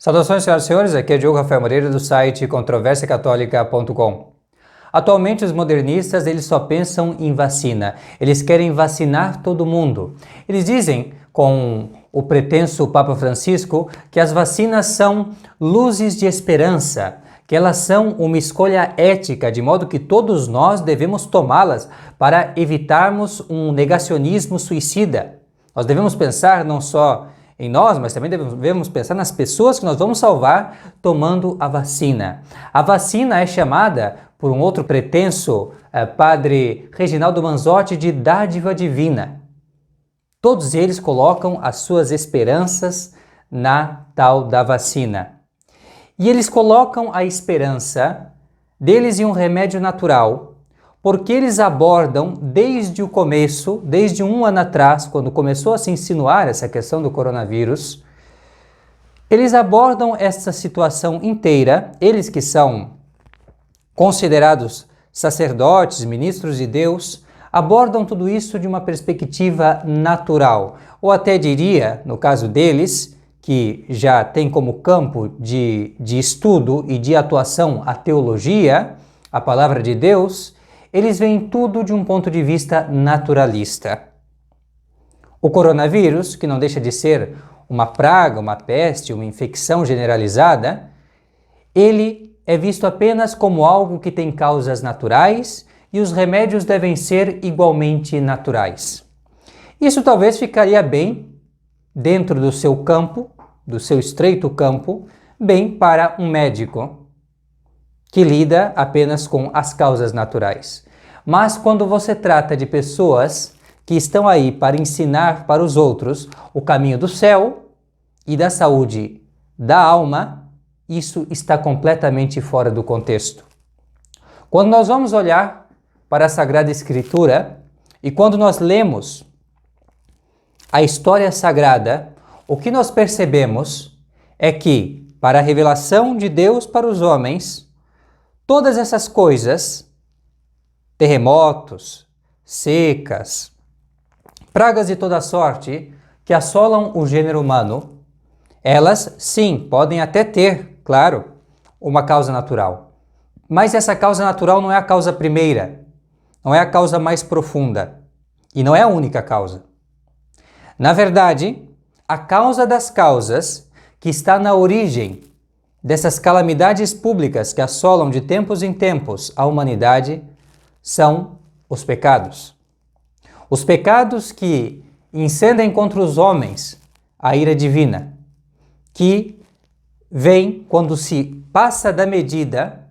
Saudações, senhoras e senhores, aqui é Diogo Rafael Moreira do site controversiacatólica.com. Atualmente os modernistas eles só pensam em vacina, eles querem vacinar todo mundo. Eles dizem, com o pretenso Papa Francisco, que as vacinas são luzes de esperança, que elas são uma escolha ética, de modo que todos nós devemos tomá-las para evitarmos um negacionismo suicida. Nós devemos pensar não só em nós, mas também devemos pensar nas pessoas que nós vamos salvar tomando a vacina. A vacina é chamada, por um outro pretenso padre Reginaldo Manzotti, de dádiva divina. Todos eles colocam as suas esperanças na tal da vacina. E eles colocam a esperança deles em um remédio natural, porque eles abordam desde o começo, desde um ano atrás, quando começou a se insinuar essa questão do coronavírus, eles abordam essa situação inteira, eles que são considerados sacerdotes, ministros de Deus, abordam tudo isso de uma perspectiva natural, ou até diria, no caso deles, que já tem como campo de estudo e de atuação a teologia, a palavra de Deus, eles veem tudo de um ponto de vista naturalista. O coronavírus, que não deixa de ser uma praga, uma peste, uma infecção generalizada, ele é visto apenas como algo que tem causas naturais e os remédios devem ser igualmente naturais. Isso talvez ficaria bem dentro do seu campo, do seu estreito campo, bem para um médico que lida apenas com as causas naturais. Mas quando você trata de pessoas que estão aí para ensinar para os outros o caminho do céu e da saúde da alma, isso está completamente fora do contexto. Quando nós vamos olhar para a Sagrada Escritura e quando nós lemos a história sagrada, o que nós percebemos é que, para a revelação de Deus para os homens, todas essas coisas, terremotos, secas, pragas de toda sorte que assolam o gênero humano, elas sim podem até ter, claro, uma causa natural. Mas essa causa natural não é a causa primeira, não é a causa mais profunda e não é a única causa. Na verdade, a causa das causas que está na origem dessas calamidades públicas que assolam de tempos em tempos a humanidade são os pecados. Os pecados que incendem contra os homens a ira divina, que vem quando se passa da medida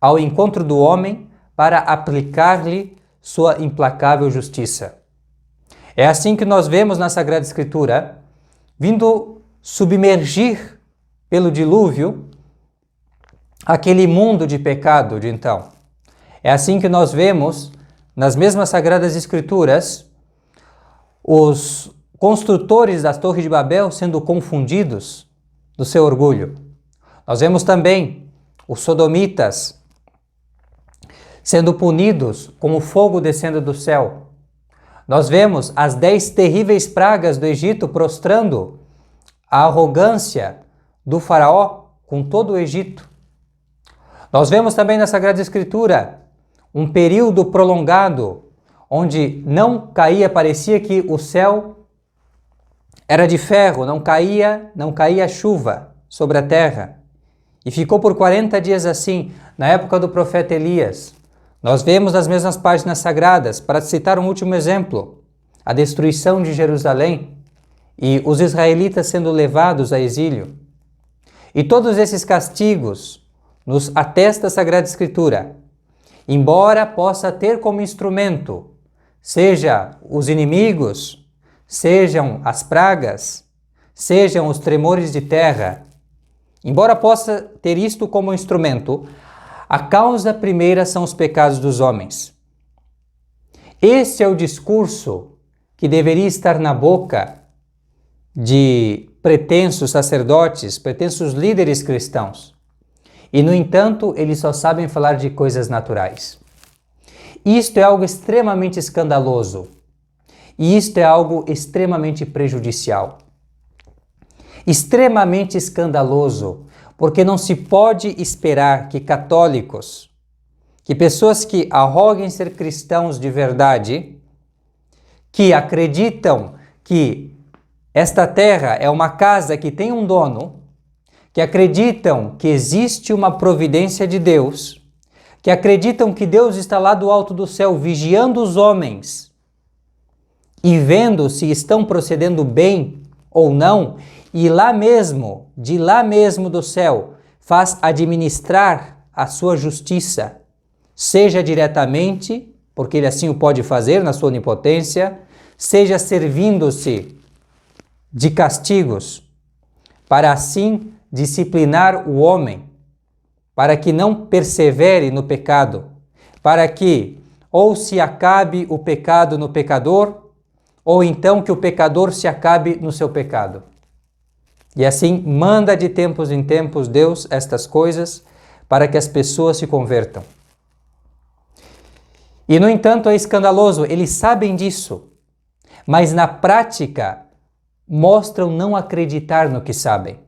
ao encontro do homem para aplicar-lhe sua implacável justiça. É assim que nós vemos na Sagrada Escritura vindo submergir pelo dilúvio aquele mundo de pecado de então. É assim que nós vemos nas mesmas Sagradas Escrituras os construtores da Torre de Babel sendo confundidos do seu orgulho. Nós vemos também os sodomitas sendo punidos com o fogo descendo do céu. Nós vemos as 10 terríveis pragas do Egito prostrando a arrogância do faraó com todo o Egito. Nós vemos também na Sagrada Escritura um período prolongado onde não caía, parecia que o céu era de ferro, não caía chuva sobre a terra. E ficou por 40 dias assim, na época do profeta Elias. Nós vemos nas mesmas páginas sagradas, para citar um último exemplo, a destruição de Jerusalém e os israelitas sendo levados a exílio. E todos esses castigos nos atesta a Sagrada Escritura, embora possa ter como instrumento, seja os inimigos, sejam as pragas, sejam os tremores de terra, embora possa ter isto como instrumento, a causa primeira são os pecados dos homens. Esse é o discurso que deveria estar na boca de pretensos sacerdotes, pretensos líderes cristãos. E, no entanto, eles só sabem falar de coisas naturais. Isto é algo extremamente escandaloso. E isto é algo extremamente prejudicial. extremamente escandaloso, porque não se pode esperar que católicos, que pessoas que arroguem ser cristãos de verdade, que acreditam que esta terra é uma casa que tem um dono, que acreditam que existe uma providência de Deus, que acreditam que Deus está lá do alto do céu vigiando os homens e vendo se estão procedendo bem ou não, e lá mesmo, de lá mesmo do céu, faz administrar a sua justiça, seja diretamente, porque ele assim o pode fazer na sua onipotência, seja servindo-se de castigos, para assim disciplinar o homem, para que não persevere no pecado, para que ou se acabe o pecado no pecador, ou então que o pecador se acabe no seu pecado. E assim manda de tempos em tempos Deus estas coisas para que as pessoas se convertam. E no entanto é escandaloso, eles sabem disso, mas na prática mostram não acreditar no que sabem.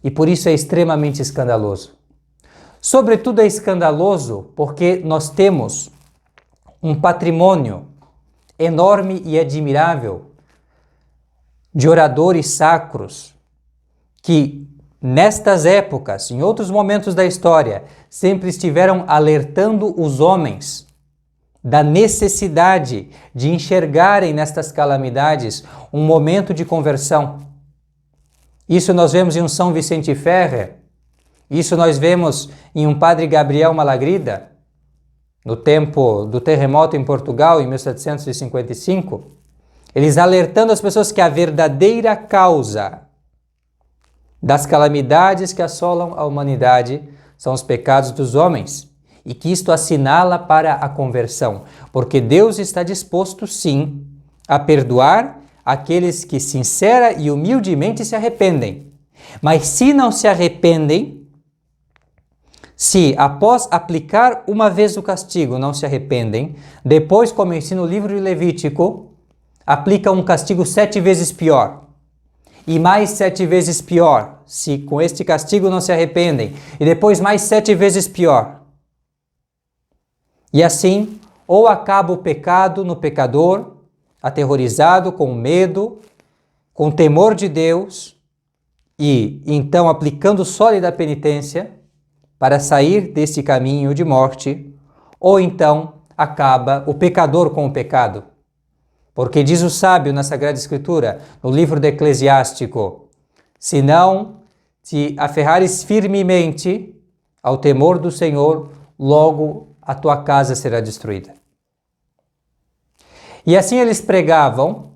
E por isso é extremamente escandaloso. Sobretudo é escandaloso porque nós temos um patrimônio enorme e admirável de oradores sacros que, nestas épocas, em outros momentos da história, sempre estiveram alertando os homens da necessidade de enxergarem nestas calamidades um momento de conversão. Isso nós vemos em um São Vicente Ferrer, isso nós vemos em um Padre Gabriel Malagrida, no tempo do terremoto em Portugal, em 1755, eles alertando as pessoas que a verdadeira causa das calamidades que assolam a humanidade são os pecados dos homens, e que isto assinala para a conversão, porque Deus está disposto, sim, a perdoar aqueles que sincera e humildemente se arrependem. Mas se não se arrependem, se após aplicar uma vez o castigo não se arrependem, depois, como ensina o livro de Levítico, aplica um castigo 7 vezes pior. E mais 7 vezes pior, se com este castigo não se arrependem. E depois mais 7 vezes pior. E assim, ou acaba o pecado no pecador, aterrorizado, com medo, com temor de Deus, e então aplicando sólida penitência para sair desse caminho de morte, ou então acaba o pecador com o pecado. Porque diz o sábio na Sagrada Escritura, no livro do Eclesiástico, se não te aferrares firmemente ao temor do Senhor, logo a tua casa será destruída. E assim eles pregavam,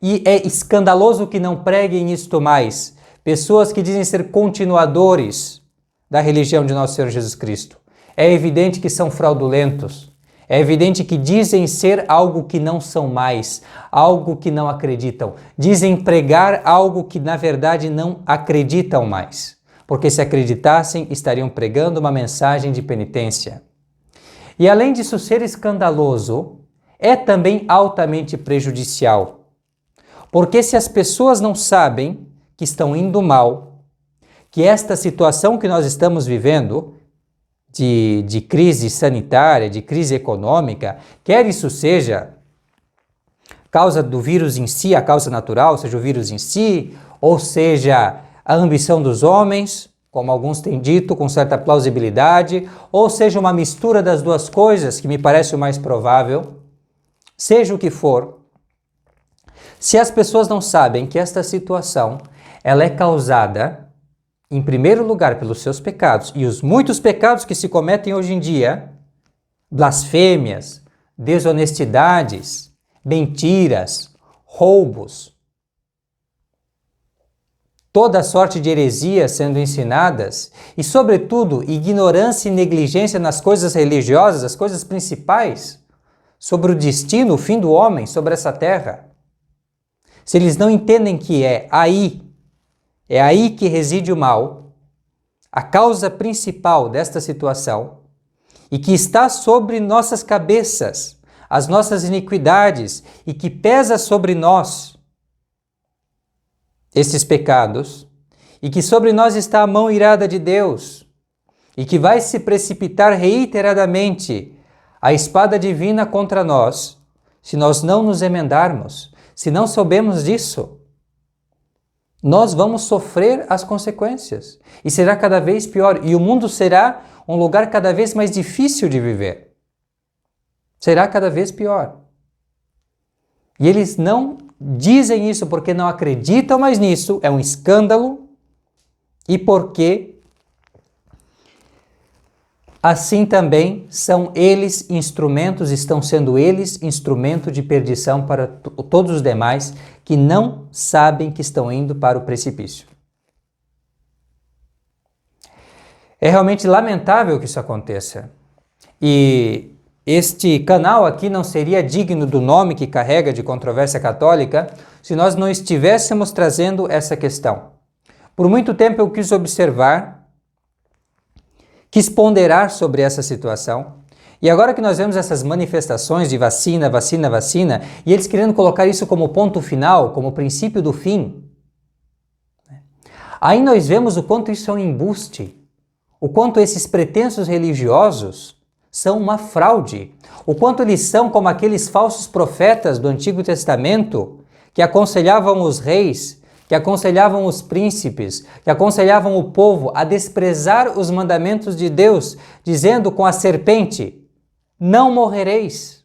e é escandaloso que não preguem isto mais, pessoas que dizem ser continuadores da religião de nosso Senhor Jesus Cristo. É evidente que são fraudulentos, é evidente que dizem ser algo que não são mais, algo que não acreditam, dizem pregar algo que na verdade não acreditam mais, porque se acreditassem estariam pregando uma mensagem de penitência. E além disso ser escandaloso, é também altamente prejudicial. Porque se as pessoas não sabem que estão indo mal, que esta situação que nós estamos vivendo, de crise sanitária, de crise econômica, quer isso seja causa do vírus em si, a causa natural, seja o vírus em si, ou seja a ambição dos homens, como alguns têm dito, com certa plausibilidade, ou seja uma mistura das duas coisas, que me parece o mais provável, seja o que for, se as pessoas não sabem que esta situação ela é causada, em primeiro lugar, pelos seus pecados, e os muitos pecados que se cometem hoje em dia, blasfêmias, desonestidades, mentiras, roubos, toda sorte de heresias sendo ensinadas, e, sobretudo, ignorância e negligência nas coisas religiosas, as coisas principais, sobre o destino, o fim do homem sobre essa terra. Se eles não entendem que é aí que reside o mal, a causa principal desta situação, e que está sobre nossas cabeças, as nossas iniquidades, e que pesa sobre nós esses pecados, e que sobre nós está a mão irada de Deus, e que vai se precipitar reiteradamente a espada divina contra nós, se nós não nos emendarmos, se não soubermos disso, nós vamos sofrer as consequências. E será cada vez pior. E o mundo será um lugar cada vez mais difícil de viver. Será cada vez pior. E eles não dizem isso porque não acreditam mais nisso, é um escândalo, e porque assim também são eles instrumentos, estão sendo eles instrumento de perdição para todos os demais que não sabem que estão indo para o precipício. É realmente lamentável que isso aconteça. E este canal aqui não seria digno do nome que carrega de Controvérsia Católica se nós não estivéssemos trazendo essa questão. Por muito tempo eu quis observar, quis ponderar sobre essa situação. E agora que nós vemos essas manifestações de vacina, vacina, vacina, e eles querendo colocar isso como ponto final, como princípio do fim, aí nós vemos o quanto isso é um embuste, o quanto esses pretensos religiosos são uma fraude, o quanto eles são como aqueles falsos profetas do Antigo Testamento que aconselhavam os reis, que aconselhavam os príncipes, que aconselhavam o povo a desprezar os mandamentos de Deus, dizendo com a serpente: não morrereis,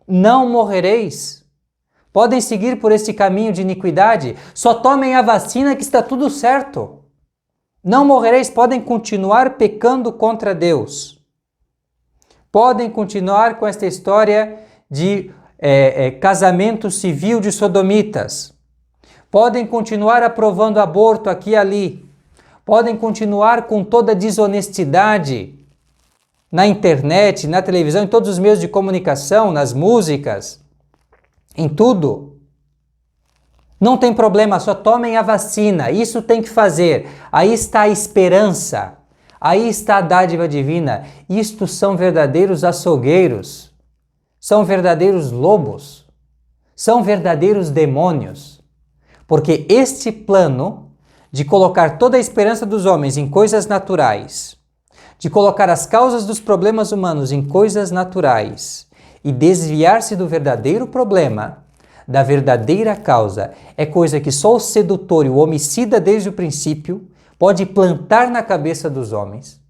não morrereis. Podem seguir por este caminho de iniquidade, só tomem a vacina que está tudo certo. Não morrereis, podem continuar pecando contra Deus. Podem continuar com esta história de casamento civil de sodomitas. Podem continuar aprovando aborto aqui e ali. Podem continuar com toda a desonestidade na internet, na televisão, em todos os meios de comunicação, nas músicas, em tudo. Não tem problema, só tomem a vacina, isso tem que fazer. Aí está a esperança, aí está a dádiva divina. Isto são verdadeiros açougueiros, são verdadeiros lobos, são verdadeiros demônios. Porque este plano de colocar toda a esperança dos homens em coisas naturais, de colocar as causas dos problemas humanos em coisas naturais e desviar-se do verdadeiro problema, da verdadeira causa, é coisa que só o sedutor e o homicida desde o princípio pode plantar na cabeça dos homens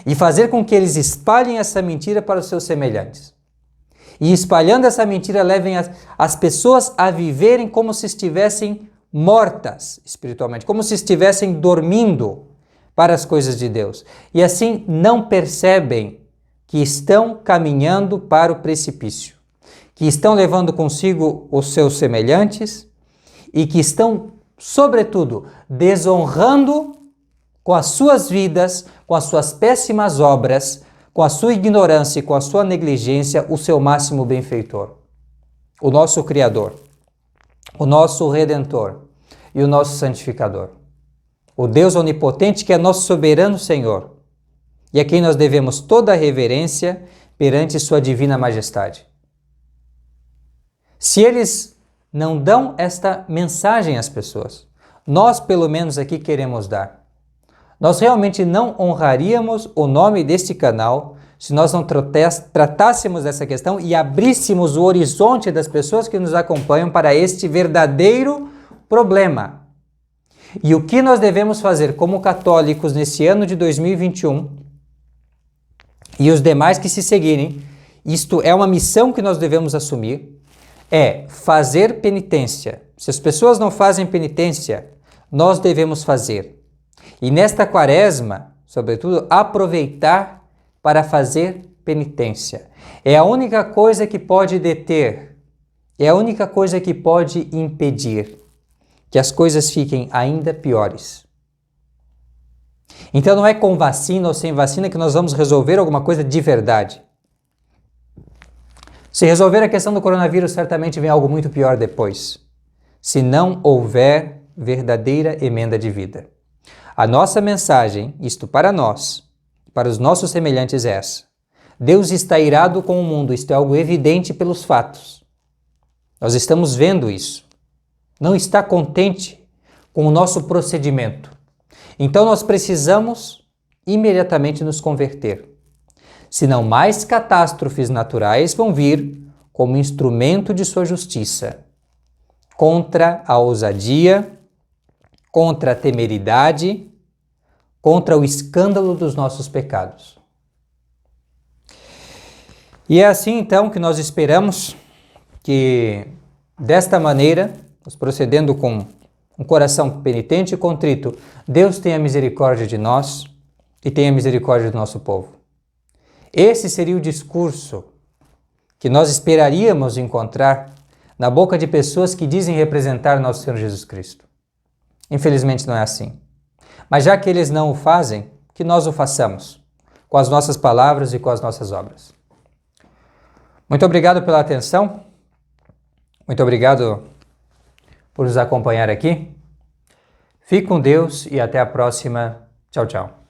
e fazer com que eles espalhem essa mentira para os seus semelhantes. E espalhando essa mentira levem as pessoas a viverem como se estivessem mortas espiritualmente, como se estivessem dormindo para as coisas de Deus. E assim não percebem que estão caminhando para o precipício, que estão levando consigo os seus semelhantes e que estão, sobretudo, desonrando com as suas vidas, com as suas péssimas obras, com a sua ignorância e com a sua negligência, o seu máximo benfeitor, o nosso Criador, o nosso Redentor e o nosso Santificador, o Deus onipotente que é nosso soberano Senhor e a quem nós devemos toda a reverência perante sua divina majestade. Se eles não dão esta mensagem às pessoas, nós pelo menos aqui queremos dar. Nós realmente não honraríamos o nome deste canal se nós não tratássemos dessa questão e abríssemos o horizonte das pessoas que nos acompanham para este verdadeiro problema. E o que nós devemos fazer como católicos nesse ano de 2021 e os demais que se seguirem, isto é uma missão que nós devemos assumir, é fazer penitência. Se as pessoas não fazem penitência, nós devemos fazer. E nesta quaresma, sobretudo, aproveitar para fazer penitência. É a única coisa que pode deter, é a única coisa que pode impedir que as coisas fiquem ainda piores. Então não é com vacina ou sem vacina que nós vamos resolver alguma coisa de verdade. Se resolver a questão do coronavírus, certamente vem algo muito pior depois, se não houver verdadeira emenda de vida. A nossa mensagem, isto para nós, para os nossos semelhantes é essa. Deus está irado com o mundo, isto é algo evidente pelos fatos. Nós estamos vendo isso. Não está contente com o nosso procedimento. Então nós precisamos imediatamente nos converter. Senão mais catástrofes naturais vão vir como instrumento de sua justiça, contra a ousadia, contra a temeridade, contra o escândalo dos nossos pecados. E é assim então que nós esperamos que, desta maneira, nós procedendo com um coração penitente e contrito, Deus tenha misericórdia de nós e tenha misericórdia do nosso povo. Esse seria o discurso que nós esperaríamos encontrar na boca de pessoas que dizem representar nosso Senhor Jesus Cristo. Infelizmente não é assim. Mas já que eles não o fazem, que nós o façamos, com as nossas palavras e com as nossas obras. Muito obrigado pela atenção. Muito obrigado por nos acompanhar aqui. Fique com Deus e até a próxima. Tchau, tchau.